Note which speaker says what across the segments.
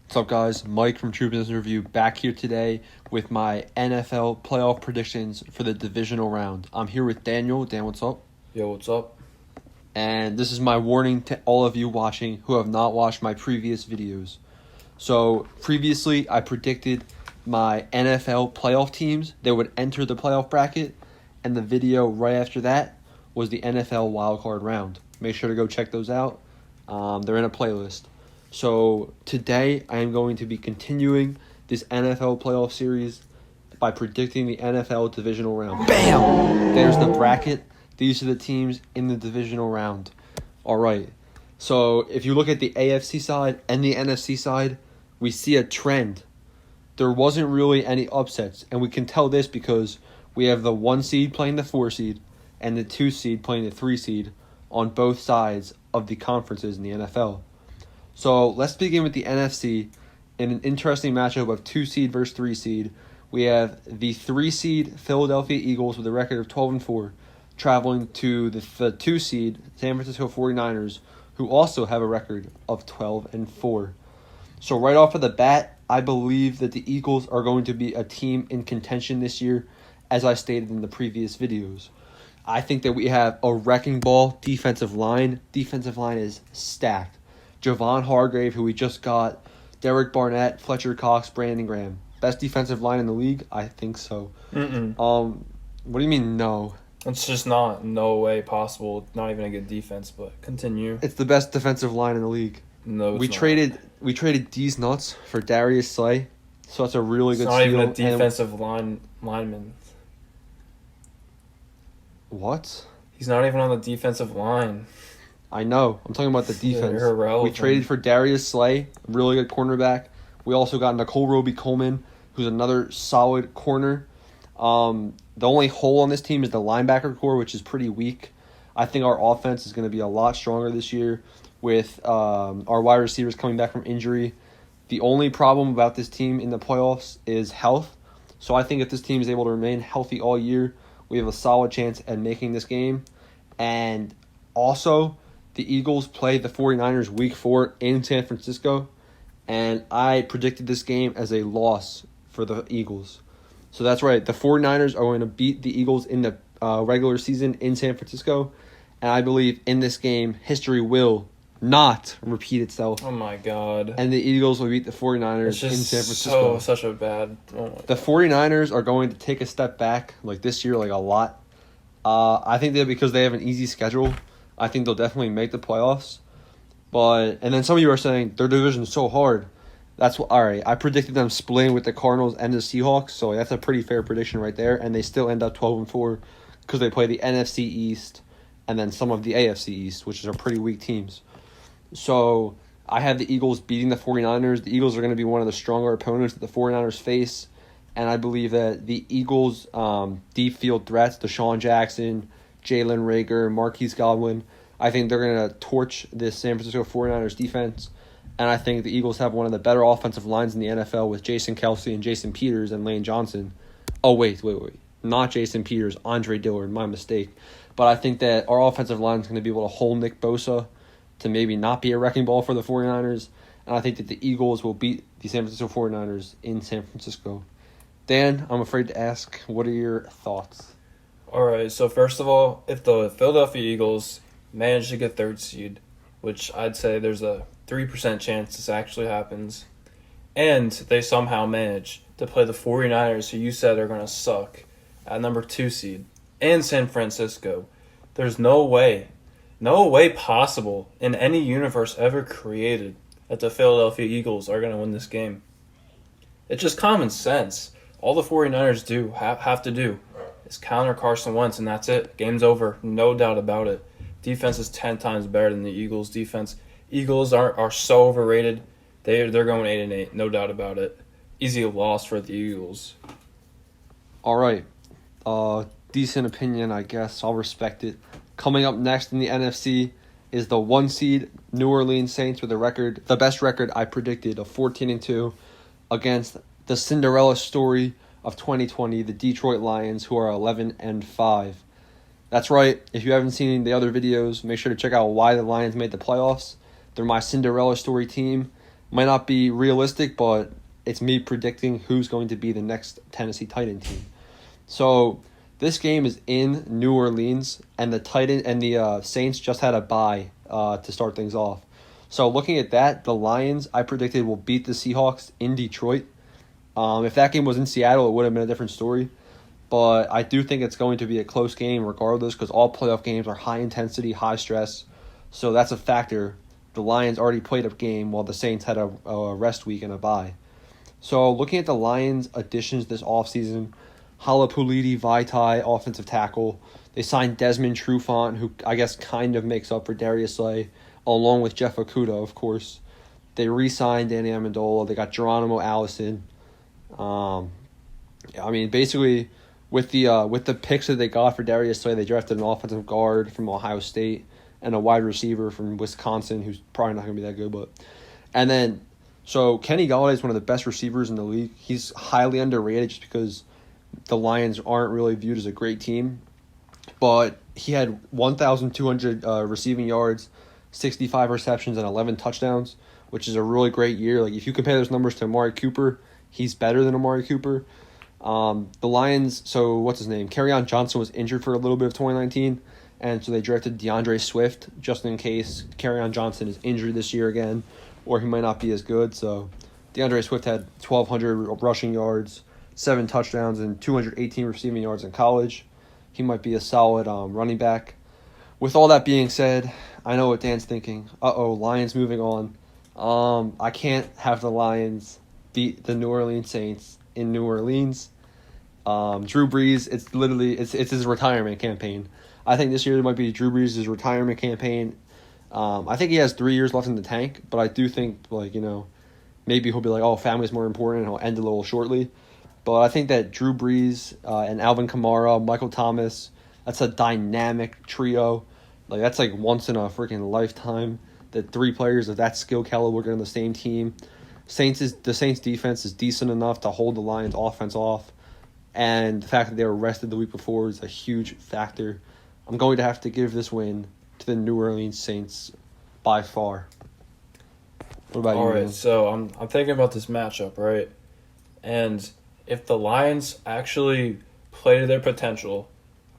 Speaker 1: What's up, guys? Mike from True Business Review back here today with my NFL playoff predictions for the divisional round. I'm here with Daniel. Dan, what's up?
Speaker 2: Yo, what's up?
Speaker 1: And this is my warning to all of you watching who have not watched my previous videos. So, previously, I predicted my NFL playoff teams that would enter the playoff bracket, and the video right after that was the NFL wildcard round. Make sure to go check those out. They're in a playlist. So today I am going to be continuing this NFL playoff series by predicting the NFL divisional round. Bam! There's the bracket. These are the teams in the divisional round. All right. So if you look at the AFC side and the NFC side, we see a trend. There wasn't really any upsets, and we can tell this because we have the 1 seed playing the 4 seed and the 2 seed playing the 3 seed on both sides of the conferences in the NFL. So let's begin with the NFC. In an interesting matchup of 2 seed versus 3 seed, we have the 3 seed Philadelphia Eagles with a record of 12-4 traveling to the 2 seed San Francisco 49ers, who also have a record of 12-4. So right off of the bat, I believe that the Eagles are going to be a team in contention this year, as I stated in the previous videos. I think that we have a wrecking ball defensive line. Defensive line is stacked. Javon Hargrave, who we just got, Derek Barnett, Fletcher Cox, Brandon Graham. Best defensive line in the league? I think so. What do you mean no?
Speaker 2: It's just no way possible. Not even a good defense, but continue.
Speaker 1: It's the best defensive line in the league.
Speaker 2: No, it's
Speaker 1: we
Speaker 2: not.
Speaker 1: We traded D's nuts for Darius Slay, so that's a really
Speaker 2: It's
Speaker 1: good
Speaker 2: not
Speaker 1: steal.
Speaker 2: even a defensive lineman.
Speaker 1: What?
Speaker 2: He's not even on the defensive line.
Speaker 1: I know. I'm talking about the defense.
Speaker 2: You're irrelevant.
Speaker 1: We traded for Darius Slay, really good cornerback. We also got Nicole Roby-Coleman, who's another solid corner. The only hole on this team is the linebacker core, which is pretty weak. I think our offense is going to be a lot stronger this year with our wide receivers coming back from injury. The only problem about this team in the playoffs is health. So I think if this team is able to remain healthy all year, we have a solid chance at making this game. And also, the Eagles play the 49ers week 4 in San Francisco, and I predicted this game as a loss for the Eagles. So that's right. The 49ers are going to beat the Eagles in the regular season in San Francisco, and I believe in this game, history will not repeat itself.
Speaker 2: Oh, my God.
Speaker 1: And the Eagles will beat the 49ers in San Francisco.
Speaker 2: Such a bad...
Speaker 1: The 49ers are going to take a step back this year, a lot. I think that because they have an easy schedule, I think they'll definitely make the playoffs. And then some of you are saying their division is so hard. All right. I predicted them splitting with the Cardinals and the Seahawks, so that's a pretty fair prediction right there. And they still end up 12-4 because they play the NFC East and then some of the AFC East, which are pretty weak teams. So I have the Eagles beating the 49ers. The Eagles are going to be one of the stronger opponents that the 49ers face. And I believe that the Eagles' deep field threats, Deshaun Jackson, Jalen Reagor, Marquise Godwin, I think they're going to torch this San Francisco 49ers defense. And I think the Eagles have one of the better offensive lines in the NFL with Jason Kelce and Jason Peters and Lane Johnson. Oh, wait. Not Jason Peters, Andre Dillard, my mistake. But I think that our offensive line is going to be able to hold Nick Bosa to maybe not be a wrecking ball for the 49ers. And I think that the Eagles will beat the San Francisco 49ers in San Francisco. Dan, I'm afraid to ask, what are your thoughts?
Speaker 2: All right, so first of all, if the Philadelphia Eagles manage to get 3rd seed, which I'd say there's a 3% chance this actually happens, and they somehow manage to play the 49ers, who you said are going to suck, at number 2 seed, and San Francisco, there's no way possible in any universe ever created that the Philadelphia Eagles are going to win this game. It's just common sense. All the 49ers have to do is counter Carson Wentz, and that's it. Game's over. No doubt about it. Defense is 10 times better than the Eagles' defense. Eagles are so overrated. They're going 8-8. No doubt about it. Easy loss for the Eagles.
Speaker 1: All right. Decent opinion, I guess. I'll respect it. Coming up next in the NFC is the 1 seed New Orleans Saints with the best record I predicted of 14-2 against the Cinderella story of 2020, the Detroit Lions, who are 11-5. That's right. If you haven't seen the other videos, make sure to check out why the Lions made the playoffs. They're my Cinderella story team, Might not be realistic, but it's me predicting who's going to be the next Tennessee Titan team. So this game is in New Orleans, and the Saints just had a bye to start things off. So looking at that, the Lions I predicted will beat the Seahawks in Detroit. If that game was in Seattle, it would have been a different story. But I do think it's going to be a close game regardless, because all playoff games are high intensity, high stress. So that's a factor. The Lions already played a game while the Saints had a rest week and a bye. So looking at the Lions' additions this offseason, Halapuliti Vaitai, offensive tackle. They signed Desmond Trufant, who I guess kind of makes up for Darius Slay, along with Jeff Okudah, of course. They re-signed Danny Amendola. They got Geronimo Allison. Basically, with the picks that they got for Darius Slay, they drafted an offensive guard from Ohio State and a wide receiver from Wisconsin, who's probably not going to be that good. So Kenny Golladay is one of the best receivers in the league. He's highly underrated just because the Lions aren't really viewed as a great team. But he had 1,200 receiving yards, 65 receptions, and 11 touchdowns, which is a really great year. Like, if you compare those numbers to Amari Cooper, he's better than Amari Cooper. The Lions, so what's his name? Kerryon Johnson was injured for a little bit of 2019, and so they drafted DeAndre Swift just in case Kerryon Johnson is injured this year again, or he might not be as good. So DeAndre Swift had 1,200 rushing yards, 7 touchdowns, and 218 receiving yards in college. He might be a solid running back. With all that being said, I know what Dan's thinking. Lions moving on. I can't have the Lions beat the New Orleans Saints in New Orleans. Drew Brees, it's his retirement campaign. I think this year might be Drew Brees' retirement campaign. I think he has 3 years left in the tank, but I do think, maybe he'll be like, family's more important, and he'll end a little shortly. But I think that Drew Brees and Alvin Kamara, Michael Thomas, that's a dynamic trio. That's once in a freaking lifetime that 3 players of that skill caliber are on the same team. The Saints defense is decent enough to hold the Lions offense off, and the fact that they were rested the week before is a huge factor. I'm going to have to give this win to the New Orleans Saints by far. What about you?
Speaker 2: All right, so I'm thinking about this matchup, right? And if the Lions actually play to their potential,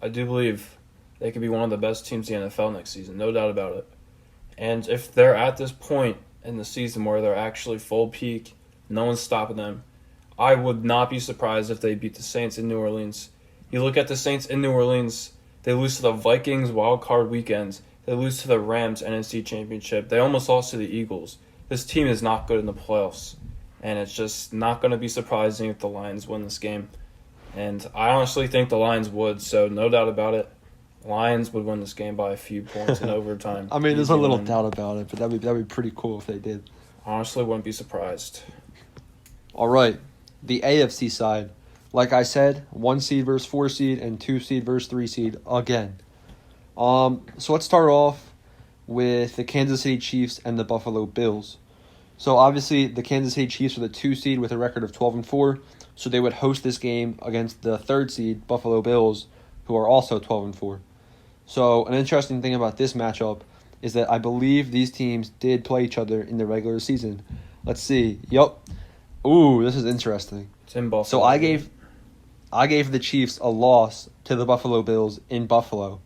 Speaker 2: I do believe they could be one of the best teams in the NFL next season, no doubt about it. And if they're at this point in the season where they're actually full peak, no one's stopping them, I would not be surprised if they beat the Saints in New Orleans. You look at the Saints in New Orleans, they lose to the Vikings wild card weekend. They lose to the Rams NFC Championship. They almost lost to the Eagles. This team is not good in the playoffs, and it's just not going to be surprising if the Lions win this game. And I honestly think the Lions would, so no doubt about it. Lions would win this game by a few points in overtime.
Speaker 1: There's a little doubt about it, but that'd be pretty cool if they did.
Speaker 2: Honestly, wouldn't be surprised.
Speaker 1: All right, the AFC side. Like I said, 1 seed versus 4 seed and 2 seed versus 3 seed again. So let's start off with the Kansas City Chiefs and the Buffalo Bills. So obviously the Kansas City Chiefs are the 2 seed with a record of 12-4, so they would host this game against the 3rd seed Buffalo Bills, who are also 12-4. So an interesting thing about this matchup is that I believe these teams did play each other in the regular season. Let's see. Yup. Ooh, this is interesting.
Speaker 2: It's in Buffalo.
Speaker 1: So I gave the Chiefs a loss to the Buffalo Bills in Buffalo.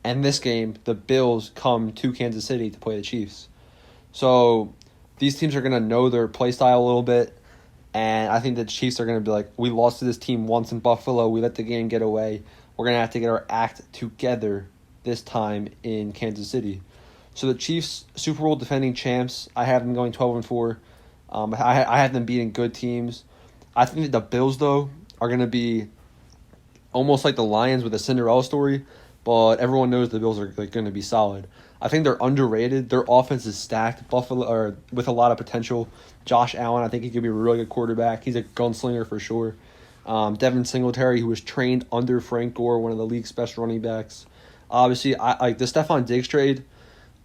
Speaker 1: And this game, the Bills come to Kansas City to play the Chiefs. So these teams are going to know their play style a little bit. And I think the Chiefs are going to be like, we lost to this team once in Buffalo. We let the game get away. We're going to have to get our act together this time in Kansas City. So the Chiefs, Super Bowl defending champs, I have them going 12-4. I have them beating good teams. I think that the Bills, though, are going to be almost like the Lions with a Cinderella story, but everyone knows the Bills are going to be solid. I think they're underrated. Their offense is stacked. Buffalo are with a lot of potential. Josh Allen, I think he could be a really good quarterback. He's a gunslinger for sure. Devin Singletary, who was trained under Frank Gore, one of the league's best running backs. Obviously, I like the Stephon Diggs trade.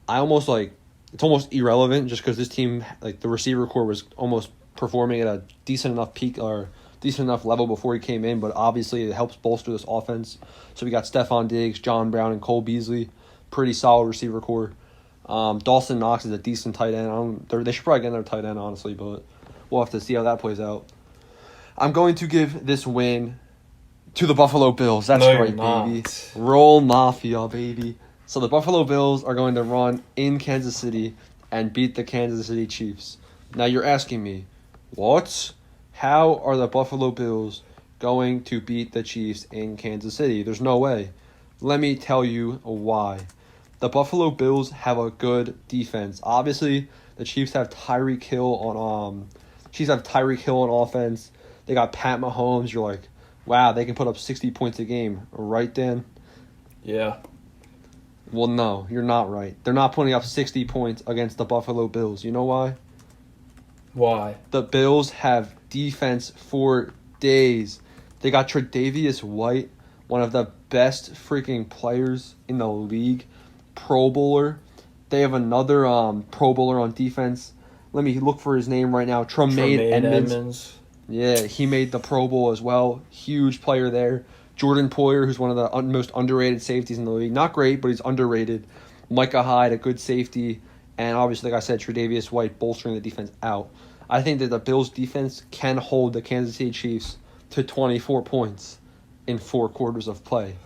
Speaker 1: It's almost irrelevant just because this team, the receiver core was almost performing at a decent enough peak or decent enough level before he came in, but obviously it helps bolster this offense. So we got Stephon Diggs, John Brown, and Cole Beasley. Pretty solid receiver core. Dawson Knox is a decent tight end. They should probably get another tight end, honestly, but we'll have to see how that plays out. I'm going to give this win to the Buffalo Bills. That's
Speaker 2: No,
Speaker 1: right,
Speaker 2: you're not.
Speaker 1: baby. Roll Mafia, baby. So the Buffalo Bills are going to run in Kansas City and beat the Kansas City Chiefs. Now you're asking me, what? How are the Buffalo Bills going to beat the Chiefs in Kansas City? There's no way. Let me tell you why. The Buffalo Bills have a good defense. Obviously, the Chiefs have Tyreek Hill on offense. They got Pat Mahomes. You're like, wow, they can put up 60 points a game, right, Dan?
Speaker 2: Yeah.
Speaker 1: Well, no, you're not right. They're not putting up 60 points against the Buffalo Bills. You know why?
Speaker 2: Why?
Speaker 1: The Bills have defense for days. They got Tre'Davious White, one of the best freaking players in the league, Pro Bowler. They have another Pro Bowler on defense. Let me look for his name right now. Tremaine Edmonds. Yeah, he made the Pro Bowl as well. Huge player there. Jordan Poyer, who's one of the most underrated safeties in the league. Not great, but he's underrated. Micah Hyde, a good safety. And obviously, like I said, Tre'Davious White bolstering the defense out. I think that the Bills' defense can hold the Kansas City Chiefs to 24 points in 4 quarters of play.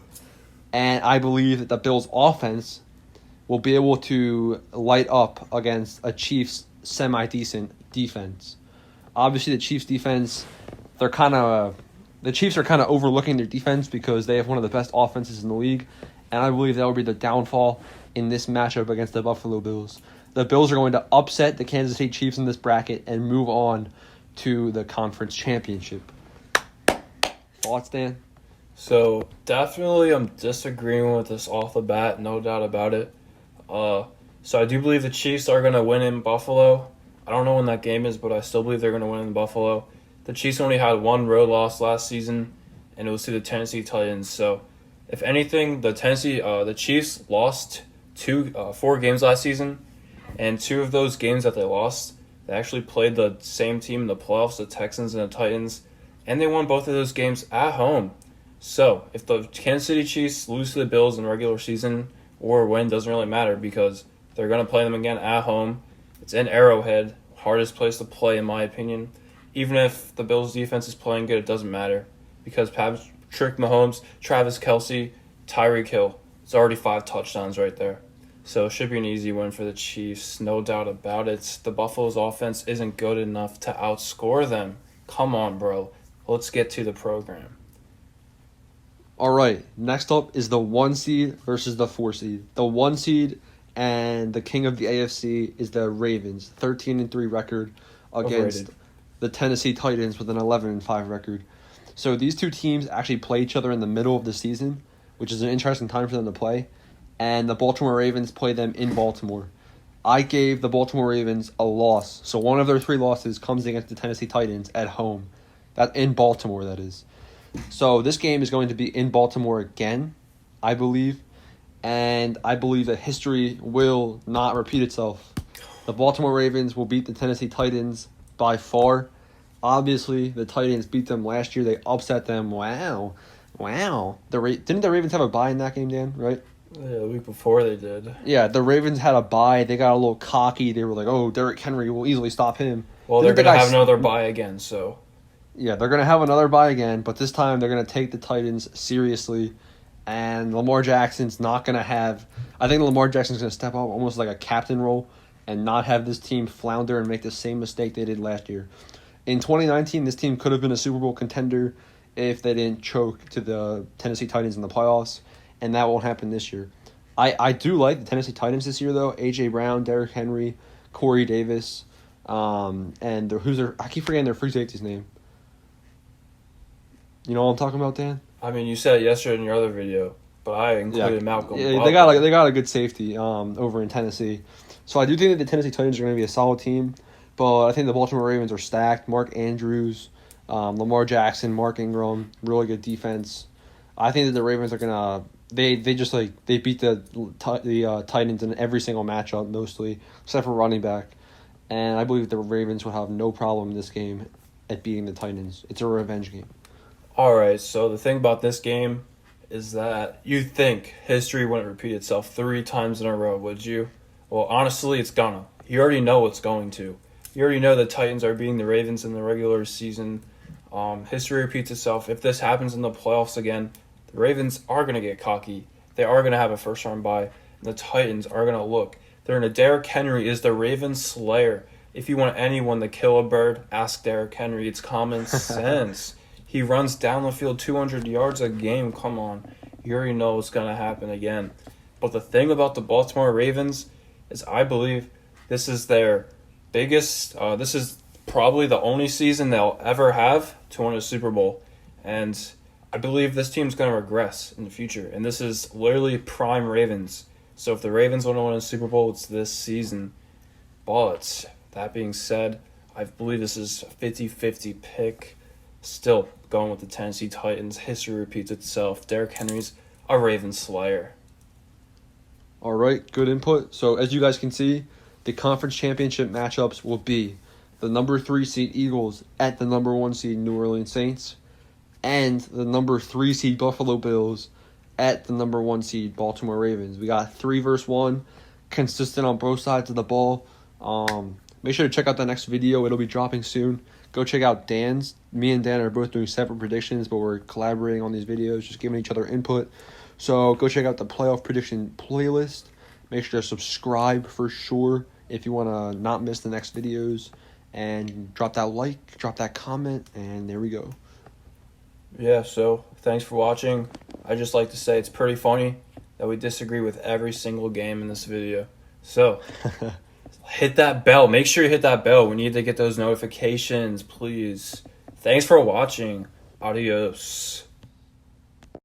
Speaker 1: And I believe that the Bills' offense will be able to light up against a Chiefs' semi-decent defense. Obviously, the Chiefs' defense, the Chiefs are kind of overlooking their defense because they have one of the best offenses in the league, and I believe that will be the downfall in this matchup against the Buffalo Bills. The Bills are going to upset the Kansas City Chiefs in this bracket and move on to the conference championship. Thoughts, Dan?
Speaker 2: So, definitely I'm disagreeing with this off the bat, no doubt about it. So I do believe the Chiefs are going to win in Buffalo. I don't know when that game is, but I still believe they're going to win in Buffalo. The Chiefs only had one road loss last season, and it was to the Tennessee Titans. So, if anything, the Chiefs lost 4 games last season, and 2 of those games that they lost, they actually played the same team in the playoffs, the Texans and the Titans, and they won both of those games at home. So, if the Kansas City Chiefs lose to the Bills in the regular season or win, doesn't really matter because they're going to play them again at home. It's in Arrowhead, hardest place to play in my opinion. Even if the Bills' defense is playing good, it doesn't matter because Patrick Mahomes, Travis Kelce, Tyreek Hill, it's already 5 touchdowns right there. So it should be an easy win for the Chiefs, no doubt about it. The Buffalo's offense isn't good enough to outscore them. Come on, bro. Let's get to the program.
Speaker 1: All right, next up is the 1 seed versus the 4 seed. The 1 seed and the king of the AFC is the Ravens, 13-3 record against the Tennessee Titans with an 11-5 record. So these two teams actually play each other in the middle of the season, which is an interesting time for them to play. And the Baltimore Ravens play them in Baltimore. I gave the Baltimore Ravens a loss. So one of their 3 losses comes against the Tennessee Titans at home. That in Baltimore, that is. So this game is going to be in Baltimore again, I believe. And I believe that history will not repeat itself. The Baltimore Ravens will beat the Tennessee Titans by far. Obviously, the Titans beat them last year. They upset them. Wow. Didn't the Ravens have a bye in that game, Dan, right?
Speaker 2: Yeah, the week before they did.
Speaker 1: Yeah, the Ravens had a bye. They got a little cocky. They were like, oh, Derrick Henry will easily stop him.
Speaker 2: Well, they're going to have another bye again, so.
Speaker 1: Yeah, they're going to have another bye again, but this time they're going to take the Titans seriously. And Lamar Jackson's not going to have... I think Lamar Jackson's going to step up almost like a captain role and not have this team flounder and make the same mistake they did last year. In 2019, this team could have been a Super Bowl contender if they didn't choke to the Tennessee Titans in the playoffs, and that won't happen this year. I do like the Tennessee Titans this year, though. A.J. Brown, Derrick Henry, Corey Davis, and I keep forgetting their free safety's name. You know what I'm talking about, Dan?
Speaker 2: I mean, you said it yesterday in your other video, but I included Malcolm.
Speaker 1: Yeah, they got a good safety over in Tennessee. So I do think that the Tennessee Titans are going to be a solid team, but I think the Baltimore Ravens are stacked. Mark Andrews, Lamar Jackson, Mark Ingram, really good defense. I think that the Ravens are going to they beat the Titans in every single matchup mostly, except for running back. And I believe the Ravens will have no problem in this game at beating the Titans. It's a revenge game.
Speaker 2: All right, so the thing about this game is that you think history wouldn't repeat itself 3 times in a row, would you? Well, honestly, it's gonna. You already know it's going to. You already know the Titans are beating the Ravens in the regular season. History repeats itself. If this happens in the playoffs again, the Ravens are going to get cocky. They are going to have a first-round bye. And the Titans are going to look. They're in a Derrick Henry is the Ravens slayer. If you want anyone to kill a bird, ask Derrick Henry. It's common sense. He runs down the field 200 yards a game. Come on. You already know what's going to happen again. But the thing about the Baltimore Ravens is I believe this is their biggest, this is probably the only season they'll ever have to win a Super Bowl. And I believe this team's going to regress in the future. And this is literally prime Ravens. So if the Ravens want to win a Super Bowl, it's this season. But that being said, I believe this is a 50-50 pick. Still going with the Tennessee Titans. History repeats itself. Derrick Henry's a Raven slayer.
Speaker 1: All right, good input. So as you guys can see, the conference championship matchups will be the number 3 seed Eagles at the number 1 seed New Orleans Saints, and the number 3 seed Buffalo Bills at the number 1 seed Baltimore Ravens. We got 3 versus 1, consistent on both sides of the ball. Make sure to check out the next video. It'll be dropping soon. Go check out Dan's. Me and Dan are both doing separate predictions, but we're collaborating on these videos, just giving each other input. So go check out the playoff prediction playlist. Make sure to subscribe for sure if you want to not miss the next videos. And drop that like, drop that comment, and there we go.
Speaker 2: Yeah, so thanks for watching. I just like to say it's pretty funny that we disagree with every single game in this video. So hit that bell. Make sure you hit that bell. We need to get those notifications, please. Thanks for watching. Adios.